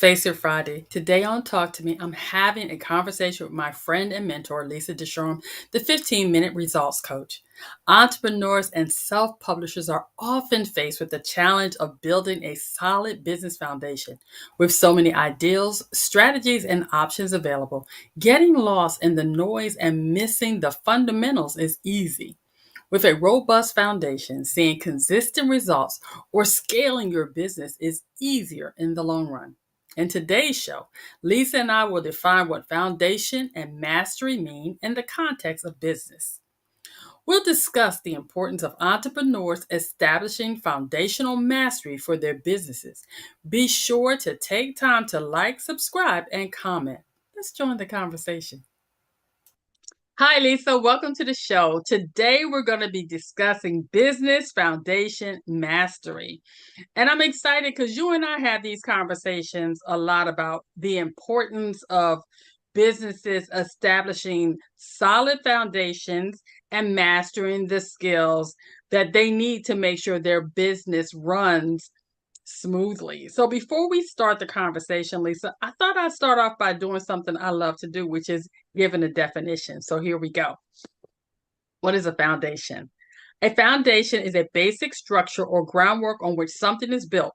Face It Friday. Today on Talk to Me, I'm having a conversation with my friend and mentor, Lisa Ducharme, the 15-minute results coach. Entrepreneurs and self-publishers are often faced with the challenge of building a solid business foundation. With so many ideals, strategies, and options available, getting lost in the noise and missing the fundamentals is easy. With a robust foundation, seeing consistent results or scaling your business is easier in the long run. In today's show, Lisa and I will define what foundation and mastery mean in the context of business. We'll discuss the importance of entrepreneurs establishing foundational mastery for their businesses. Be sure to take time to like, subscribe, and comment. Let's join the conversation. Hi, Lisa. Welcome to the show. Today, we're going to be discussing business foundation mastery. And I'm excited because you and I have these conversations a lot about the importance of businesses establishing solid foundations and mastering the skills that they need to make sure their business runs smoothly. So before we start the conversation, Lisa, I thought I'd start off by doing something I love to do, which is giving a definition. So here we go. What is a foundation? A foundation is a basic structure or groundwork on which something is built.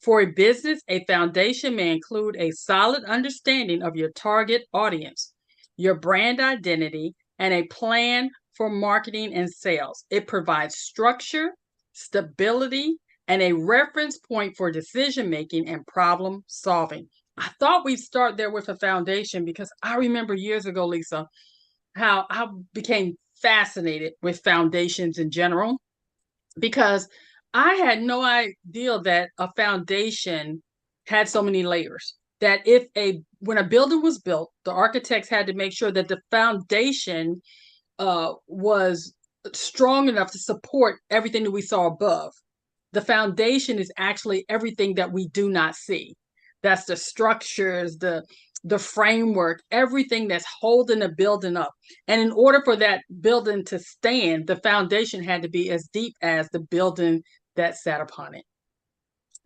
For a business, a foundation may include a solid understanding of your target audience, your brand identity, and a plan for marketing and sales. It provides structure, stability, and a reference point for decision making and problem solving. I thought we'd start there with a foundation because I remember years ago, Lisa, how I became fascinated with foundations in general because I had no idea that a foundation had so many layers. That when a building was built, the architects had to make sure that the foundation was strong enough to support everything that we saw above. The foundation is actually everything that we do not see. That's the structures, the framework, everything that's holding the building up. And in order for that building to stand, the foundation had to be as deep as the building that sat upon it.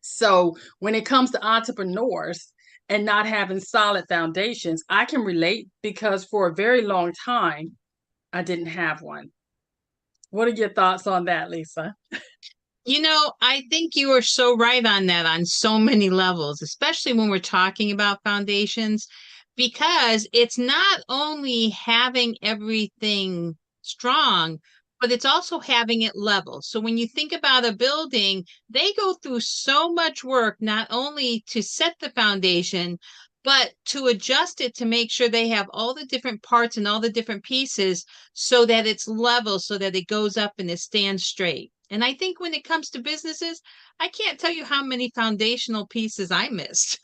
So when it comes to entrepreneurs and not having solid foundations, I can relate because for a very long time, I didn't have one. What are your thoughts on that, Lisa? I think you are so right on that on so many levels, especially when we're talking about foundations, because it's not only having everything strong, but it's also having it level. So when you think about a building, they go through so much work, not only to set the foundation, but to adjust it to make sure they have all the different parts and all the different pieces so that it's level, so that it goes up and it stands straight. And I think when it comes to businesses, I can't tell you how many foundational pieces I missed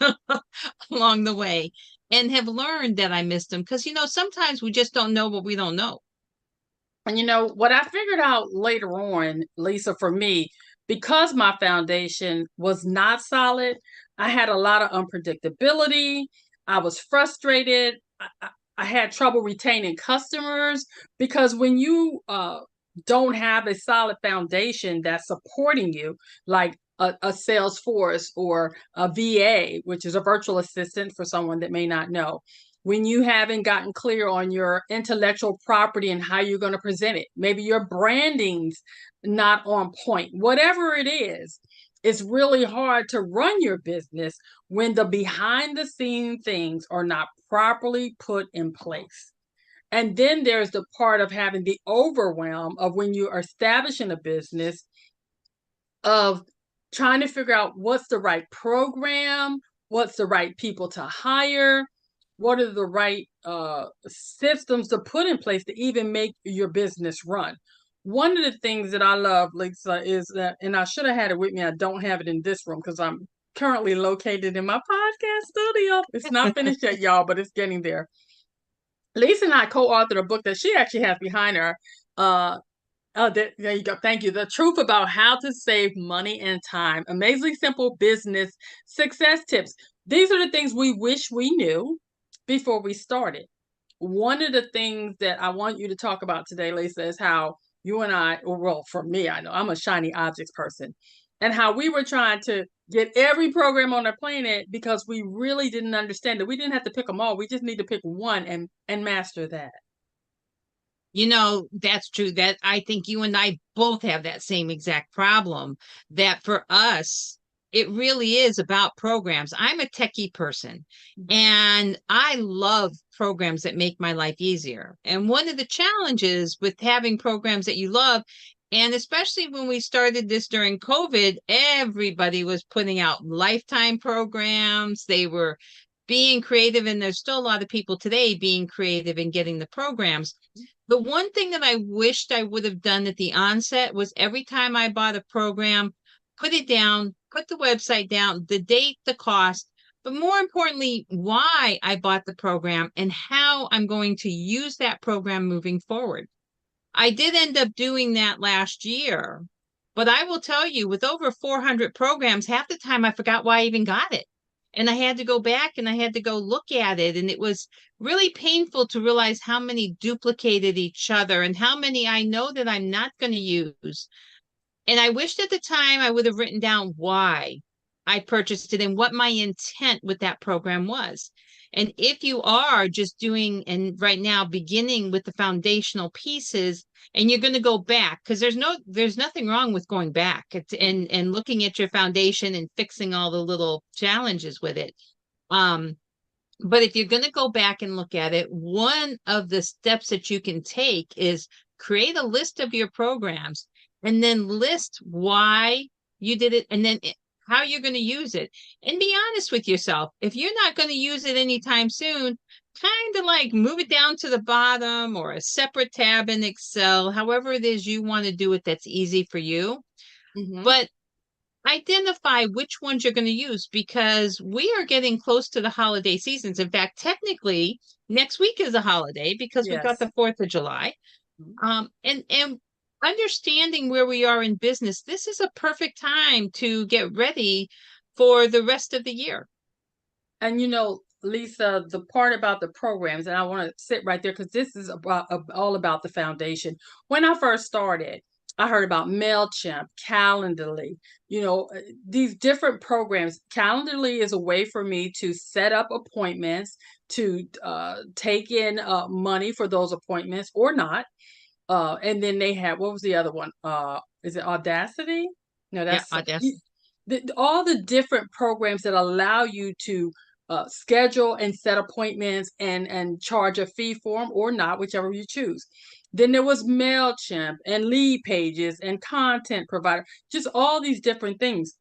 along the way and have learned that I missed them because, sometimes we just don't know what we don't know. And what I figured out later on, Lisa, for me, because my foundation was not solid, I had a lot of unpredictability. I was frustrated. I had trouble retaining customers because when you don't have a solid foundation that's supporting you, like a Salesforce or a VA, which is a virtual assistant for someone that may not know, when you haven't gotten clear on your intellectual property and how you're going to present it, maybe your branding's not on point, whatever it is, it's really hard to run your business when the behind the scene things are not properly put in place. And then there's the part of having the overwhelm of when you're establishing a business of trying to figure out what's the right program, what's the right people to hire, what are the right systems to put in place to even make your business run. One of the things that I love, Lisa, is that, and I should have had it with me, I don't have it in this room because I'm currently located in my podcast studio. It's not finished yet, y'all, but it's getting there. Lisa and I co-authored a book that she actually has behind her. There you go. Thank you. The Truth About How to Save Money and Time. Amazingly simple business success tips. These are the things we wish we knew before we started. One of the things that I want you to talk about today, Lisa, is how you and I, well, for me, I know I'm a shiny objects person, and how we were trying to get every program on the planet because we really didn't understand it. We didn't have to pick them all. We just need to pick one and master that. You know, that's true. That I think you and I both have that same exact problem. That for us, it really is about programs. I'm a techie person and I love programs that make my life easier. And one of the challenges with having programs that you love, and especially when we started this during COVID, everybody was putting out lifetime programs. They were being creative, and there's still a lot of people today being creative and getting the programs. The one thing that I wished I would have done at the onset was every time I bought a program, put it down, put the website down, the date, the cost, but more importantly, why I bought the program and how I'm going to use that program moving forward. I did end up doing that last year, but I will tell you, with over 400 programs, half the time I forgot why I even got it. And I had to go back and I had to go look at it. And it was really painful to realize how many duplicated each other and how many I know that I'm not going to use. And I wished at the time I would have written down why I purchased it and what my intent with that program was. And if you are just doing and right now beginning with the foundational pieces and you're going to go back, because there's nothing wrong with going back and looking at your foundation and fixing all the little challenges with it. Um, but if you're going to go back and look at it, one of the steps that you can take is create a list of your programs and then list why you did it and then how you're going to use it. And be honest with yourself. If you're not going to use it anytime soon, kind of like move it down to the bottom or a separate tab in Excel, however it is you want to do it that's easy for you. Mm-hmm. But identify which ones you're going to use because we are getting close to the holiday seasons. In fact, technically, next week is a holiday because we've got Yes. the 4th of July. Mhm. And understanding where we are in business, this is a perfect time to get ready for the rest of the year. And Lisa, the part about the programs, and I want to sit right there because this is all about the foundation. When I first started, I heard about MailChimp, Calendly, these different programs. Calendly is a way for me to set up appointments, to take in money for those appointments or not. And then they had, what was the other one? Is it Audacity? No, Yeah, that's I guess. all the different programs that allow you to schedule and set appointments and charge a fee for them or not, whichever you choose. Then there was MailChimp and Lead Pages and Content Provider, just all these different things.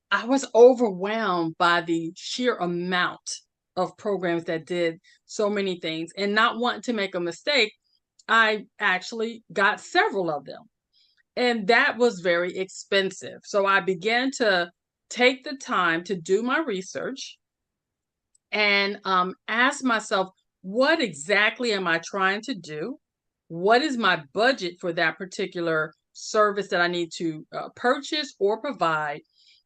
I was overwhelmed by the sheer amount of programs that did so many things and not wanting to make a mistake. I actually got several of them, and that was very expensive. So I began to take the time to do my research and ask myself, what exactly am I trying to do? What is my budget for that particular service that I need to purchase or provide?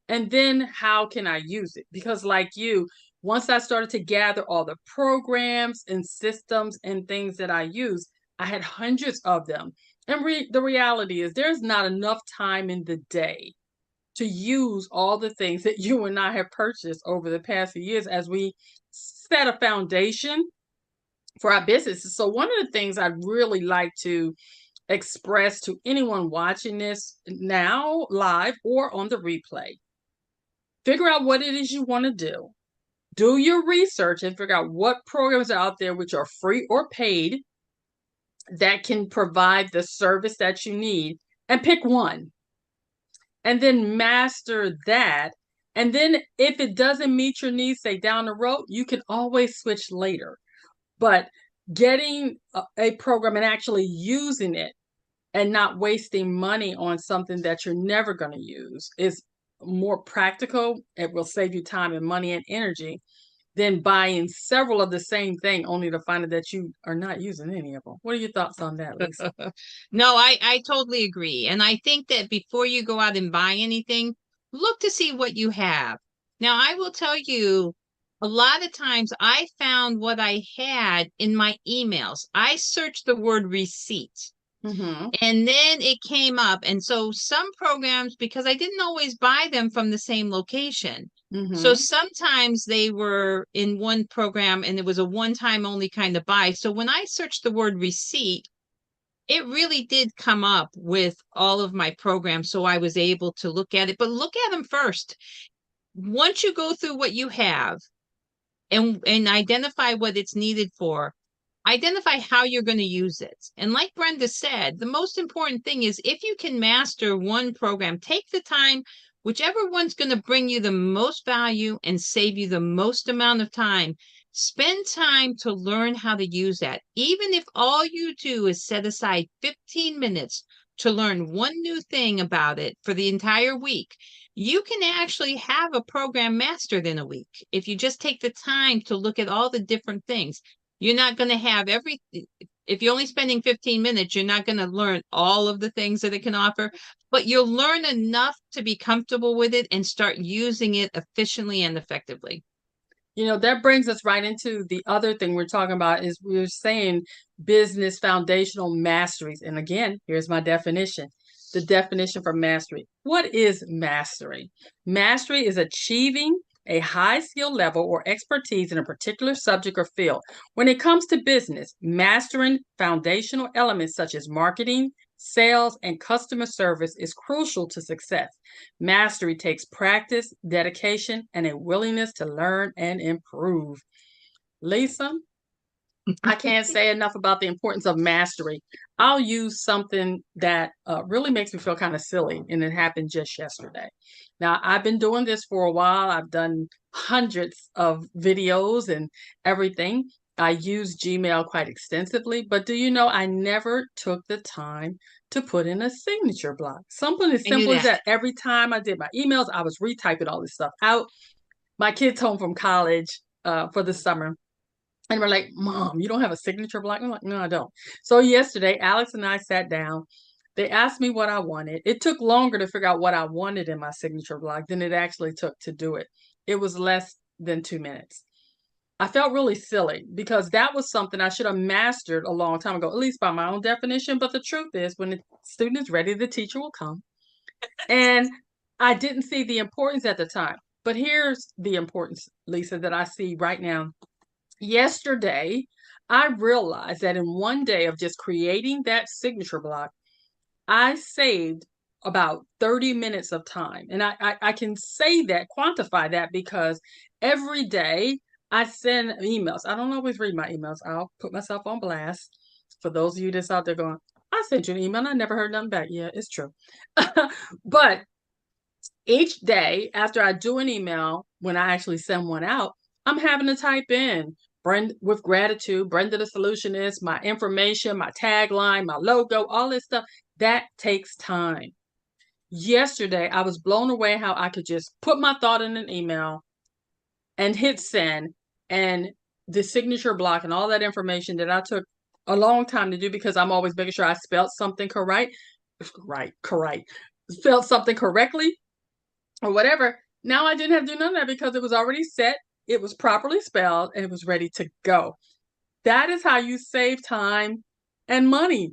And then how can I use it? Because, like you, once I started to gather all the programs and systems and things that I use, I had hundreds of them. And the reality is, there's not enough time in the day to use all the things that you and I have purchased over the past few years as we set a foundation for our businesses. So, one of the things I'd really like to express to anyone watching this now, live or on the replay, figure out what it is you want to do. Do your research and figure out what programs are out there which are free or paid that can provide the service that you need, and pick one. And then master that. And then if it doesn't meet your needs, say down the road, you can always switch later. But getting a program and actually using it and not wasting money on something that you're never going to use is more practical. It will save you time and money and energy than buying several of the same thing only to find out that you are not using any of them. What are your thoughts on that, Lisa? No, I totally agree. And I think that before you go out and buy anything, look to see what you have. Now, I will tell you, a lot of times I found what I had in my emails. I searched the word receipt. Mm-hmm. And then it came up. And so some programs, because I didn't always buy them from the same location. So Mm-hmm. sometimes they were in one program and it was a one-time only kind of buy. So when I searched the word receipt, it really did come up with all of my programs. So I was able to look at it, but look at them first. Once you go through what you have and identify what it's needed for, identify how you're going to use it. And like Brenda said, the most important thing is if you can master one program, take the time, whichever one's going to bring you the most value and save you the most amount of time. Spend time to learn how to use that. Even if all you do is set aside 15 minutes to learn one new thing about it for the entire week, you can actually have a program mastered in a week if you just take the time to look at all the different things. You're not going to have every, if you're only spending 15 minutes, you're not going to learn all of the things that it can offer, but you'll learn enough to be comfortable with it and start using it efficiently and effectively. That brings us right into the other thing we're talking about is we're saying business foundational masteries. And again, here's my definition. The definition for mastery. What is mastery? Mastery is achieving a high skill level or expertise in a particular subject or field. When it comes to business, mastering foundational elements such as marketing, sales, and customer service is crucial to success. Mastery takes practice, dedication, and a willingness to learn and improve. Lisa, I can't say enough about the importance of mastery. I'll use something that really makes me feel kind of silly, and it happened just yesterday. Now, I've been doing this for a while. I've done hundreds of videos and everything. I use Gmail quite extensively, but do you know I never took the time to put in a signature block? Something as I knew simple as that. that. Every time I did my emails, I was retyping all this stuff out. My kids home from college for the summer, and we're like, Mom, you don't have a signature block? I'm like, no, I don't. So yesterday, Alex and I sat down. They asked me what I wanted. It took longer to figure out what I wanted in my signature block than it actually took to do it. It was less than 2 minutes. I felt really silly because that was something I should have mastered a long time ago, at least by my own definition. But the truth is, when the student is ready, the teacher will come. And I didn't see the importance at the time. But here's the importance, Lisa, that I see right now. Yesterday, I realized that in one day of just creating that signature block, I saved about 30 minutes of time. And I can say that, quantify that, because every day I send emails. I don't always read my emails. I'll put myself on blast. For those of you that's out there going, I sent you an email and I never heard nothing back. Yeah, it's true. But each day after I do an email, when I actually send one out, I'm having to type in Brenda with gratitude, Brenda the solutionist, my information, my tagline, my logo, all this stuff. That takes time. Yesterday, I was blown away how I could just put my thought in an email and hit send, and the signature block and all that information that I took a long time to do because I'm always making sure I spelled something correct, spelled something correctly or whatever. Now I didn't have to do none of that because it was already set, it was properly spelled, and it was ready to go. That is how you save time and money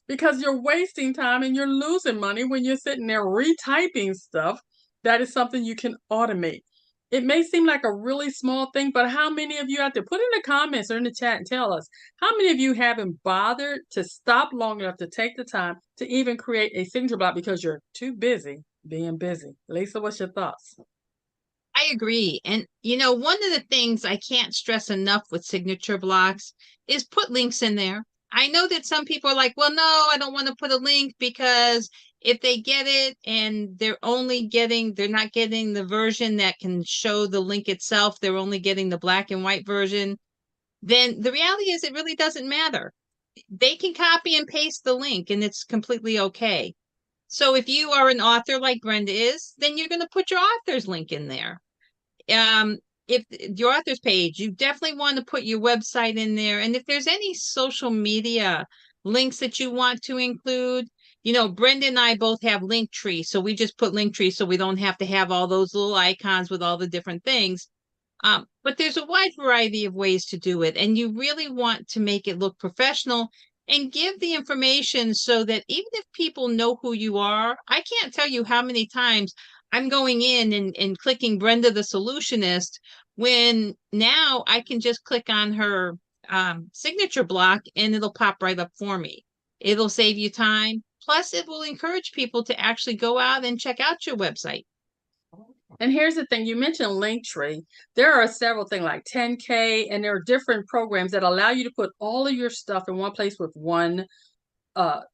because you're wasting time and you're losing money when you're sitting there retyping stuff. That is something you can automate. It may seem like a really small thing, but how many of you out there, put in the comments or in the chat and tell us, how many of you haven't bothered to stop long enough to take the time to even create a signature block because you're too busy being busy? Lisa, what's your thoughts? I agree. And, one of the things I can't stress enough with signature blocks is put links in there. I know that some people are like, well, no, I don't want to put a link because if they get it and they're not getting the version that can show the link itself, they're only getting the black and white version, then the reality is it really doesn't matter. They can copy and paste the link and it's completely okay. So if you are an author like Brenda is, then you're going to put your author's link in there. If your author's page, you definitely want to put your website in there. And if there's any social media links that you want to include, Brenda and I both have Linktree, so we just put Linktree so we don't have to have all those little icons with all the different things. But there's a wide variety of ways to do it, and you really want to make it look professional. and give the information so that even if people know who you are, I can't tell you how many times I'm going in and clicking Brenda the Solutionist when now I can just click on her signature block and it'll pop right up for me. It'll save you time. Plus, it will encourage people to actually go out and check out your website. And here's the thing, you mentioned Linktree. There are several things like 10K, and there are different programs that allow you to put all of your stuff in one place with one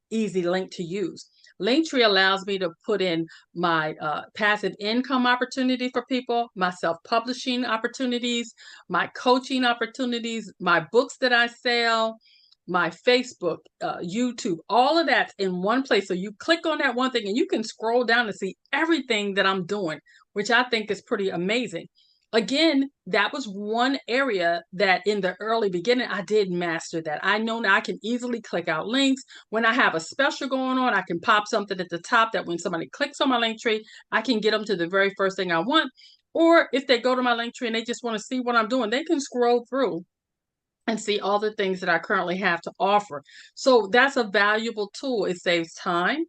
easy link to use. Linktree allows me to put in my passive income opportunity for people, my self-publishing opportunities, my coaching opportunities, my books that I sell, my Facebook, YouTube, all of that's in one place. So you click on that one thing and you can scroll down and see everything that I'm doing, which I think is pretty amazing. Again, that was one area that in the early beginning, I did master that. I know now I can easily click out links. When I have a special going on, I can pop something at the top that when somebody clicks on my link tree, I can get them to the very first thing I want. Or if they go to my link tree and they just want to see what I'm doing, they can scroll through and see all the things that I currently have to offer. So that's a valuable tool. It saves time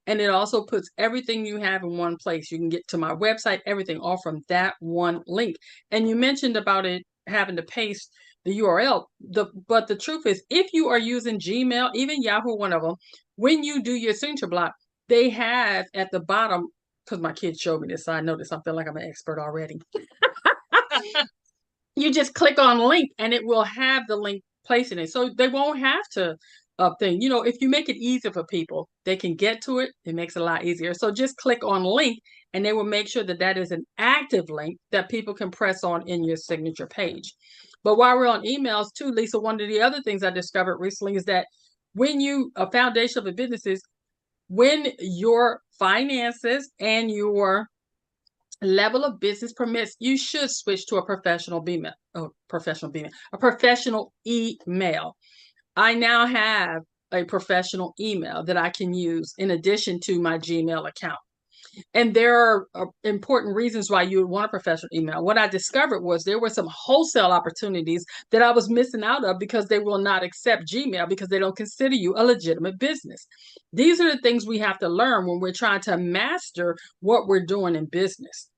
and it also puts everything you have in one place. You can get to my website, everything, all from that one link. And you mentioned about it having to paste the URL. But the truth is, if you are using Gmail, even Yahoo, one of them, when you do your signature block, they have at the bottom, because my kids showed me this, so I know this, I feel like I'm an expert already. You just click on link and it will have the link placed in it. So they won't have to thing. You know, if you make it easier for people, they can get to it. It makes it a lot easier. So just click on link and they will make sure that that is an active link that people can press on in your signature page. But while we're on emails too, Lisa, one of the other things I discovered recently is that when you, a foundation of a business is when your finances and your level of business permits, you should switch to a professional email. I now have a professional email that I can use in addition to my Gmail account. And there are important reasons why you would want a professional email. What I discovered was there were some wholesale opportunities that I was missing out of because they will not accept Gmail because they don't consider you a legitimate business. These are the things we have to learn when we're trying to master what we're doing in business.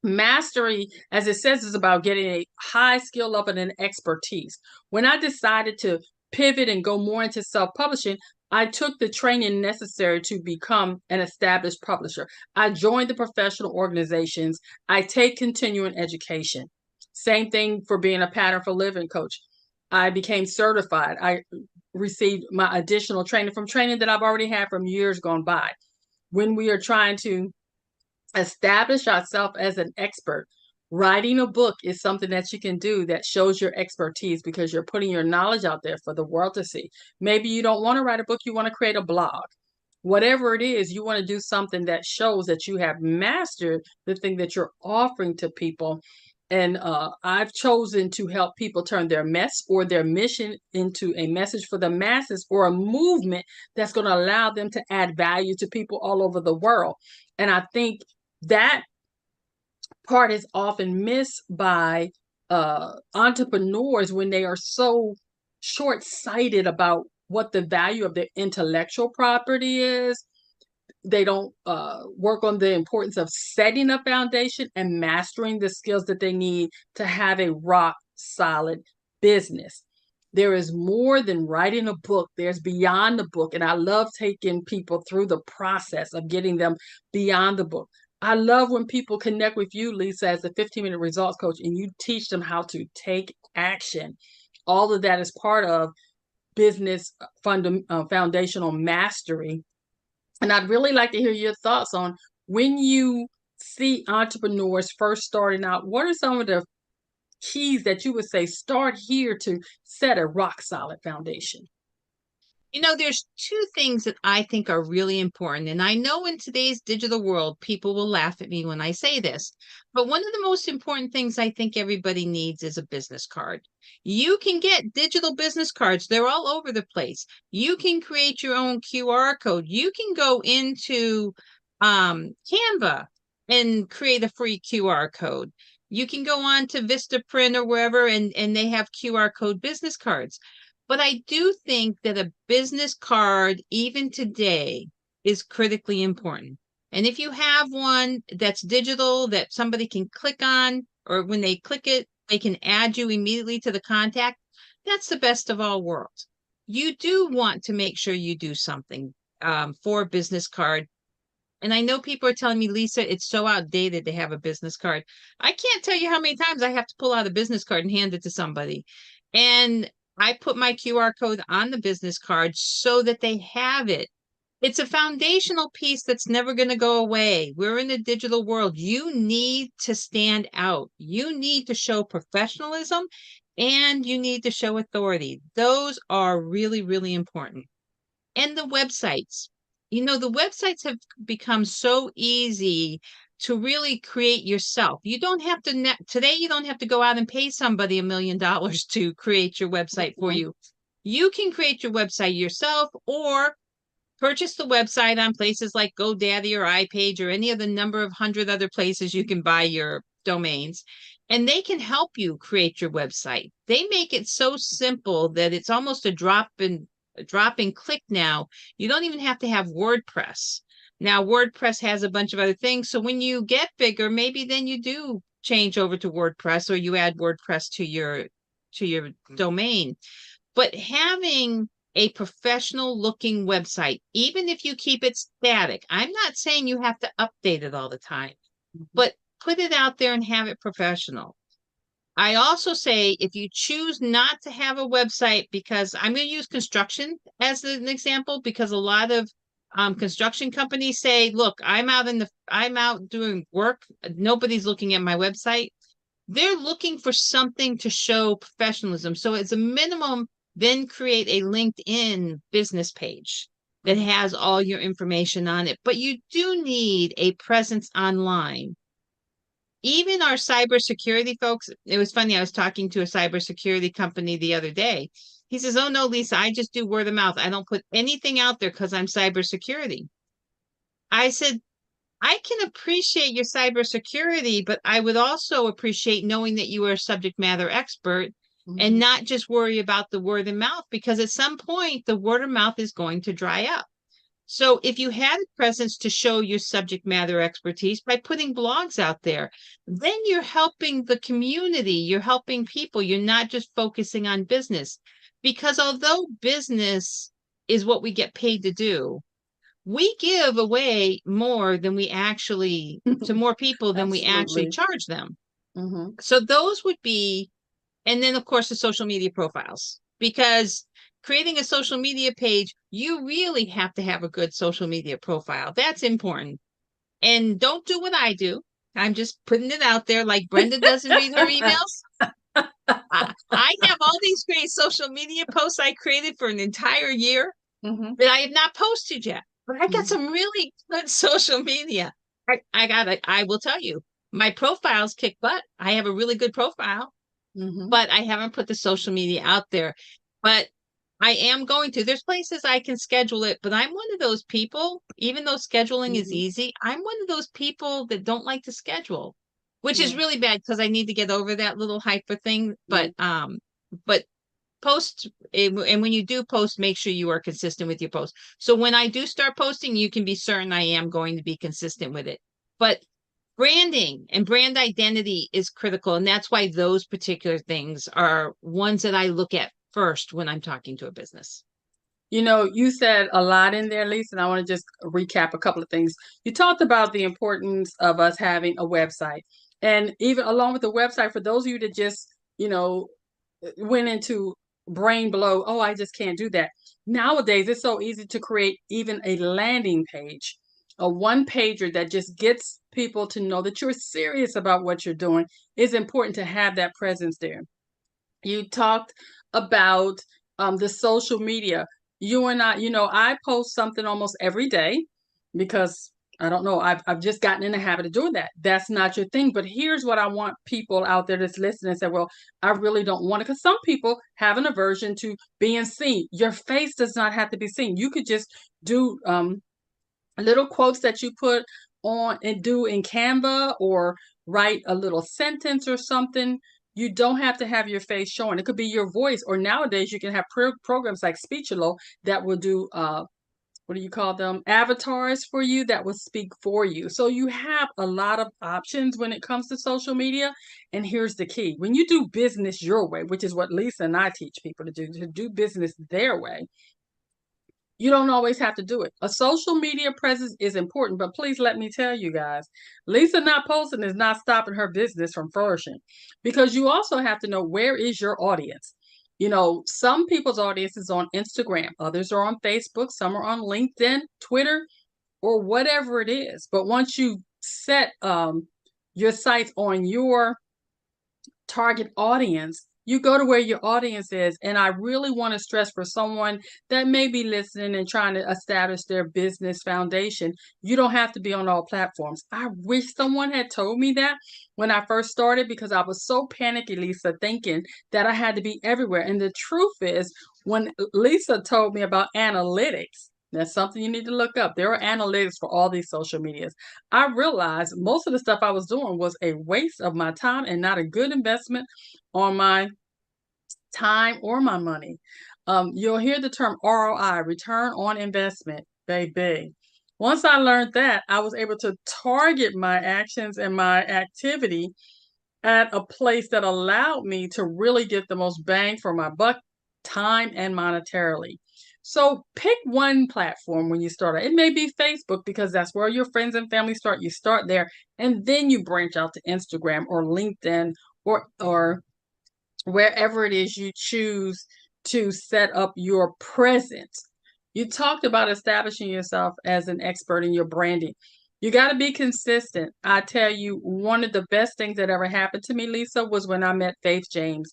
Mastery, as it says, is about getting a high skill level and expertise. When I decided to pivot and go more into self-publishing, I took the training necessary to become an established publisher. I joined the professional organizations. I take continuing education. Same thing for being a pattern for living coach. I became certified. I received my additional training from training that I've already had from years gone by. When we are trying to establish ourselves as an expert. Writing a book is something that you can do that shows your expertise because you're putting your knowledge out there for the world to see. Maybe you don't want to write a book, you want to create a blog. Whatever it is, you want to do something that shows that you have mastered the thing that you're offering to people. And I've chosen to help people turn their mess or their mission into a message for the masses or a movement that's going to allow them to add value to people all over the world. And I think that part is often missed by entrepreneurs when they are so short-sighted about what the value of their intellectual property is. They don't work on the importance of setting a foundation and mastering the skills that they need to have a rock solid business. There is more than writing a book. There's beyond the book. And I love taking people through the process of getting them beyond the book. I love when people connect with you, Lisa, as a 15-minute results coach, and you teach them how to take action. All of that is part of business foundational mastery. And I'd really like to hear your thoughts on when you see entrepreneurs first starting out, what are some of the keys that you would say start here to set a rock solid foundation? You know, there's two things that I think are really important. And I know in today's digital world, people will laugh at me when I say this. But one of the most important things I think everybody needs is a business card. You can get digital business cards, they're all over the place. You can create your own QR code. You can go into Canva and create a free QR code. You can go on to Vistaprint or wherever, and they have QR code business cards. But I do think that a business card, even today, is critically important. And if you have one that's digital that somebody can click on, or when they click it, they can add you immediately to the contact, that's the best of all worlds. You do want to make sure you do something for a business card. And I know people are telling me, Lisa, it's so outdated to have a business card. I can't tell you how many times I have to pull out a business card and hand it to somebody. And I put my QR code on the business card so that they have it. It's a foundational piece that's never going to go away. We're in a digital world. You need to stand out. You need to show professionalism and you need to show authority. Those are really, really important. And the websites. The websites have become so easy to really create yourself. You don't have to today you don't have to go out and pay somebody $1 million to create your website for Mhm. you. You can create your website yourself or purchase the website on places like GoDaddy or iPage or any of the number of hundred other places you can buy your domains. And they can help you create your website. They make it so simple that it's almost a drop and click now. You don't even have to have WordPress. Now, WordPress has a bunch of other things. So when you get bigger, maybe then you do change over to WordPress or you add WordPress to your domain. But having a professional looking website, even if you keep it static, I'm not saying you have to update it all the time, but put it out there and have it professional. I also say if you choose not to have a website, because I'm going to use construction as an example, because a lot of construction companies say, look, I'm out doing work. Nobody's looking at my website. They're looking for something to show professionalism. So as a minimum, then create a LinkedIn business page that Mhm. has all your information on it. But you do need a presence online. Even our cybersecurity folks, it was funny. I was talking to a cybersecurity company the other day. He says, oh no, Lisa, I just do word of mouth. I don't put anything out there because I'm cybersecurity. I said, I can appreciate your cybersecurity, but I would also appreciate knowing that you are a subject matter expert and Mhm. not just worry about the word of mouth, because at some point the word of mouth is going to dry up. So if you had a presence to show your subject matter expertise by putting blogs out there, then you're helping the community, you're helping people, you're not just focusing on business. Because although business is what we get paid to do, we give away more than we actually to more people than we actually Absolutely. charge them. Hmm. So those would be, and then of course the social media profiles, because creating a social media page, you really have to have a good social media profile. That's important. And don't do what I do. I'm just putting it out there like Brenda doesn't read her emails. I have all these great social media posts I created for an entire year Hmm. that I have not posted yet. But I got Hmm. some really good social media. I will tell you, my profiles kick butt. I have a really good profile, Hmm. but I haven't put the social media out there. But I am going to. There's places I can schedule it, but I'm one of those people, even though scheduling is Hmm. easy, I'm one of those people that don't like to schedule, which is Yeah. really bad because I need to get over that little hyper thing. Yeah. But post and when you do post, make sure you are consistent with your post. So when I do start posting, you can be certain I am going to be consistent with it. But branding and brand identity is critical, and that's why those particular things are ones that I look at first when I'm talking to a business. You said a lot in there, Lisa, and I want to just recap a couple of things. You talked about the importance of us having a website. And even along with the website, for those of you that just, you know, went into brain blow, oh, I just can't do that. Nowadays, it's so easy to create even a landing page, a one pager that just gets people to know that you're serious about what you're doing. It's important to have that presence there. You talked about the social media. You and I, I post something almost every day because I don't know, I've just gotten in the habit of doing that. That's not your thing. But here's what I want people out there that's listening and say, well, I really don't want it. Because some people have an aversion to being seen. Your face does not have to be seen. You could just do little quotes that you put on and do in Canva or write a little sentence or something. You don't have to have your face showing. It could be your voice, or nowadays you can have programs like Speechalo that will do what do you call them? Avatars for you that will speak for you. So you have a lot of options when it comes to social media. And here's the key: when you do business your way, which is what Lisa and I teach people to do business their way, you don't always have to do it. A social media presence is important, but please let me tell you guys, Lisa not posting is not stopping her business from flourishing, because you also have to know where is your audience. You know, some people's audience is on Instagram, others are on Facebook, some are on LinkedIn, Twitter, or whatever it is. But once you set your sights on your target audience, you go to where your audience is. And I really want to stress, for someone that may be listening and trying to establish their business foundation, you don't have to be on all platforms. I wish someone had told me that when I first started, because I was so panicky, Lisa, thinking that I had to be everywhere. And the truth is, when Lisa told me about analytics, that's something you need to look up. There are analytics for all these social medias. I realized most of the stuff I was doing was a waste of my time and not a good investment on my time or my money. You'll hear the term ROI, return on investment, baby. Once I learned that, I was able to target my actions and my activity at a place that allowed me to really get the most bang for my buck, time and monetarily. So pick one platform when you start. It may be Facebook, because that's where your friends and family start. You start there, and then you branch out to Instagram or LinkedIn, or wherever it is you choose to set up your presence. You talked about establishing yourself as an expert in your branding. You got to be consistent. I tell you, one of the best things that ever happened to me, Lisa, was when I met Faith James.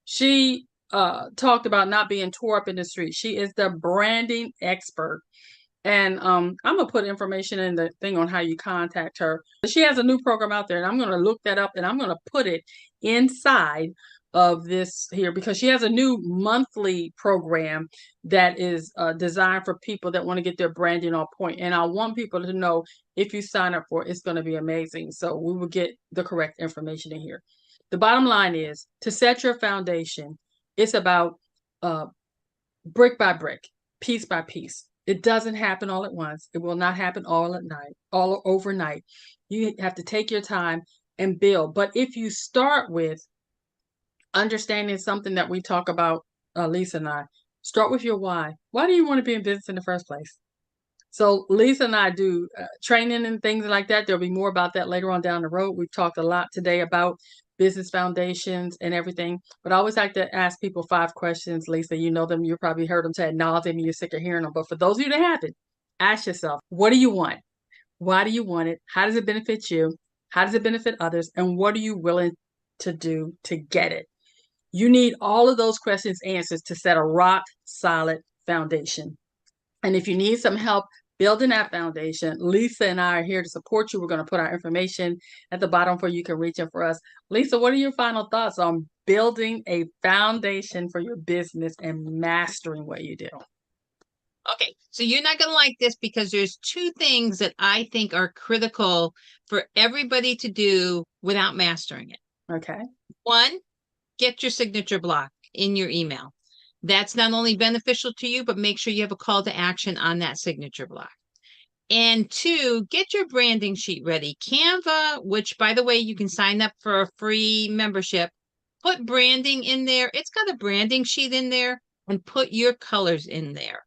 She talked about not being tore up in the street. She is the branding expert. And I'm gonna put information in the thing on how you contact her. She has a new program out there, and I'm gonna look that up, and I'm gonna put it inside of this here, because she has a new monthly program that is designed for people that want to get their branding on point. And I want people to know, if you sign up for it, it's going to be amazing. So we will get the correct information in here. The bottom line is, to set your foundation, it's about uh, brick by brick, piece by piece. It doesn't happen all at once. It will not happen all at night, all overnight. You have to take your time and build. But if you start with understanding something that we talk about, Lisa and I, start with your why. Why do you want to be in business in the first place? So Lisa and I do training and things like that. There'll be more about that later on down the road. We've talked a lot today about business foundations and everything, but I always like to ask people 5 questions. Lisa, you know them. You probably heard them say ad nauseam, and you're sick of hearing them. But for those of you that haven't, ask yourself, what do you want? Why do you want it? How does it benefit you? How does it benefit others? And what are you willing to do to get it? You need all of those questions answered to set a rock solid foundation. And if you need some help building that foundation, Lisa and I are here to support you. We're going to put our information at the bottom where you can reach in for us. Lisa, what are your final thoughts on building a foundation for your business and mastering what you do? Okay, so you're not going to like this, because there's 2 things that I think are critical for everybody to do without mastering it. Okay. 1, get your signature block in your email. That's not only beneficial to you, but make sure you have a call to action on that signature block. And 2, get your branding sheet ready. Canva, which, by the way, you can sign up for a free membership, put branding in there. It's got a branding sheet in there, and put your colors in there,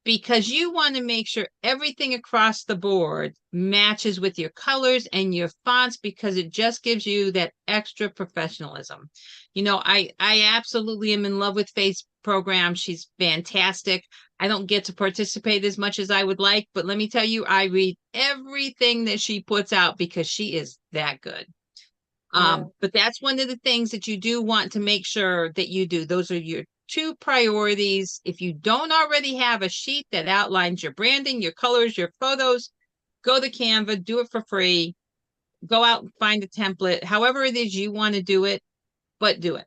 because you want to make sure everything across the board matches with your colors and your fonts, because it just gives you that extra professionalism. You know, I absolutely am in love with Faith's program. She's fantastic. I don't get to participate as much as I would like, but let me tell you, I read everything that she puts out, because she is that good. Yeah. But that's one of the things that you do want to make sure that you do. Those are your 2 priorities. If you don't already have a sheet that outlines your branding, your colors, your photos, go to Canva, do it for free. Go out and find a template, however it is you want to do it, but do it.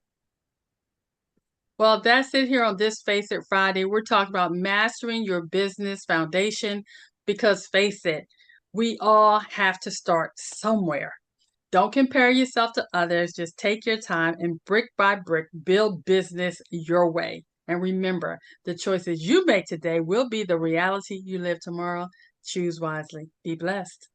Well, that's it here on this Face It Friday. We're talking about mastering your business foundation, because face it, we all have to start somewhere. Don't compare yourself to others. Just take your time and brick by brick build business your way. And remember, the choices you make today will be the reality you live tomorrow. Choose wisely. Be blessed.